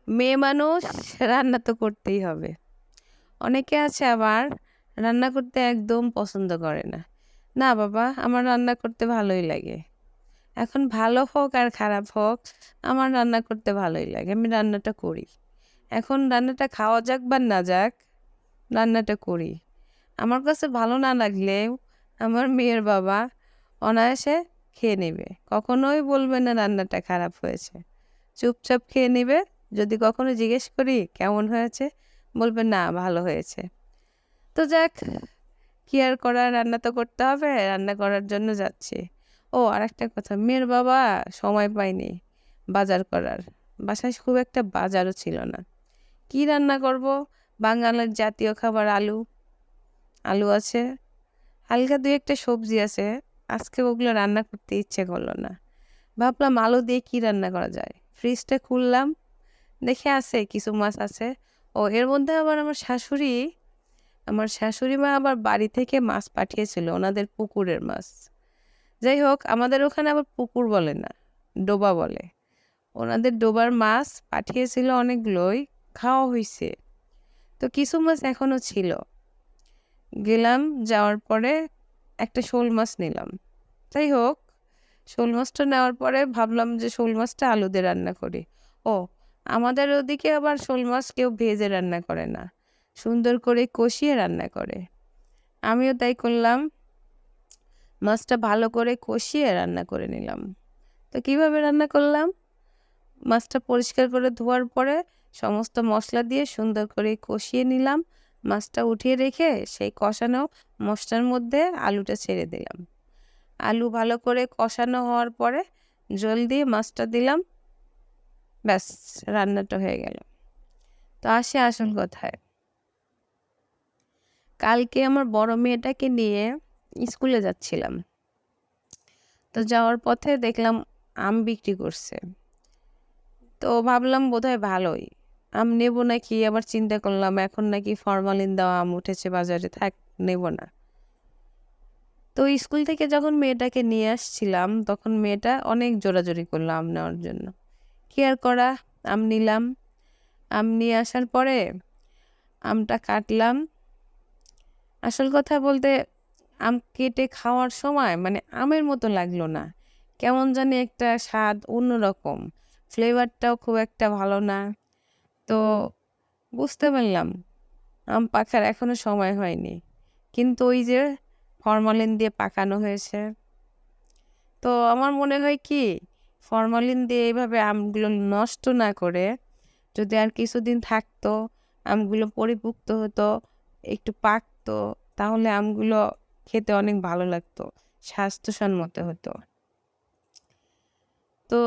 মেয়ে মানুষ রান্না তো করতেই হবে। অনেকে আছে আবার রান্না করতে একদম পছন্দ করে না। না বাবা, আমার রান্না করতে ভালোই লাগে। এখন ভালো হোক আর খারাপ হোক, আমার রান্না করতে ভালোই লাগে। আমি রান্নাটা করি। এখন রান্নাটা খাওয়া যাক বা না যাক, রান্নাটা করি। আমার কাছে ভালো না লাগলেও আমার মেয়ের বাবা অনায়াসে খেয়ে নেবে। কখনোই বলবে না রান্নাটা খারাপ হয়েছে। চুপচাপ খেয়ে নেবে। যদি কখনো জিজ্ঞেস করি কেমন হয়েছে, বলবে না ভালো হয়েছে। তো যাক, কি আর করার, রান্না তো করতে হবে, রান্না করার জন্য যাচ্ছি। ও আরেকটা কথা, মেয়ের বাবা সময় পায়নি বাজার করার। বাসায় খুব একটা বাজারও ছিল না। কি রান্না করব? বাঙালির জাতীয় খাবার আলু। আলু আছে, হালকা দুই একটা সবজি আছে। আজকে ওগুলো রান্না করতে ইচ্ছে করলো না। ভাবলাম আলু দিয়ে কি রান্না করা যায়। ফ্রিজটা খুললাম, দেখে আছে কিছু মাছ আছে। ও এর মধ্যে আবার আমার শাশুড়ি মা আবার বাড়ি থেকে মাছ পাঠিয়েছিল, ওনাদের পুকুরের মাছ। যাই হোক, আমাদের ওখানে আবার পুকুর বলে না, ডোবা বলে। ওনাদের ডোবার মাছ পাঠিয়েছিল অনেকগুলোই, খাওয়া হয়েছে। তো কিছু মাছ এখনো ছিল। গেলাম, যাওয়ার পরে একটা শোল মাছ নিলাম। যাই হোক, শোল মাছটা নেওয়ার পরে ভাবলাম যে শোল মাছটা আলু দিয়ে রান্না করি। ও, আমাদের ওদিকে আবার শোল মাছ কেউ ভেজে রান্না করে না, সুন্দর করে কষিয়ে রান্না করে। আমিও তাই করলাম, মাছটা ভালো করে কষিয়ে রান্না করে নিলাম। তো কিভাবে রান্না করলাম? মাছটা পরিষ্কার করে ধোয়ার পরে সমস্ত মশলা দিয়ে সুন্দর করে কষিয়ে নিলাম। মাছটা উঠিয়ে রেখে সেই কষানো মশলার মধ্যে আলুটা ছেড়ে দিলাম। আলু ভালো করে কষানো হওয়ার পরে জল দিয়ে মাছটা দিলাম। ব্যাস, রান্নাটা হয়ে গেল। তো আসি আসল কথায়। কালকে আমার বড় মেয়েটাকে নিয়ে স্কুলে যাচ্ছিলাম। তো যাওয়ার পথে দেখলাম আম বিক্রি করছে। তো ভাবলাম বোধহয় ভালোই আম, নেব নাকি, আবার চিন্তা করলাম এখন নাকি ফরমালিন দেওয়া আম উঠেছে বাজারে, থাক নেব না। তো স্কুল থেকে যখন মেয়েটাকে নিয়ে আসছিলাম তখন মেয়েটা অনেক জোরাজোরি করলো আম নেওয়ার জন্য। কি আর করা, আম নিলাম। আম নিয়ে আসার পরে আমটা কাটলাম। আসল কথা বলতে, আম কেটে খাওয়ার সময় মানে আমের মতো লাগলো না, কেমন জানি একটা স্বাদ অন্যরকম, ফ্লেভারটাও খুব একটা ভালো না। তো বুঝতে পারলাম আম পাকার এখনো সময় হয়নি, কিন্তু ওই যে ফরমালিন দিয়ে পাকানো হয়েছে। তো আমার মনে হয় কি, ফরমালিন দিয়ে এইভাবে আমগুলো নষ্ট না করে যদি আর কিছুদিন থাকতো, আমগুলো পরিপুক্ত হতো, একটু পাকতো, তাহলে আমগুলো খেতে অনেক ভালো লাগতো, স্বাস্থ্যসম্মত হতো। তো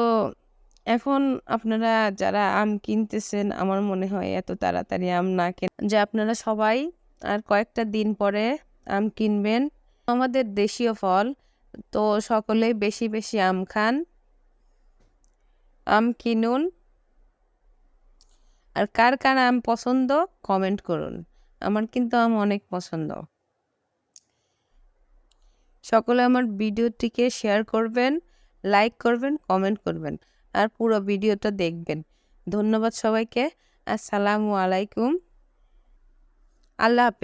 এখন আপনারা যারা আম কিনতেছেন, আমার মনে হয় এত তাড়াতাড়ি আম না কেন, যে আপনারা সবাই আর কয়েকটা দিন পরে আম কিনবেন। আমাদের দেশীয় ফল, তো সকলেই বেশি বেশি আম খান, আম কিনুন। আর কার কার আম পছন্দ কমেন্ট করুন, আমার কিন্তু আম অনেক পছন্দ। সকলে আমার ভিডিওটিকে শেয়ার করবেন, লাইক করবেন, কমেন্ট করবেন, আর পুরো ভিডিওটা দেখবেন। ধন্যবাদ সবাইকে। আসসালামু আলাইকুম। আল্লাহ হাফেজ।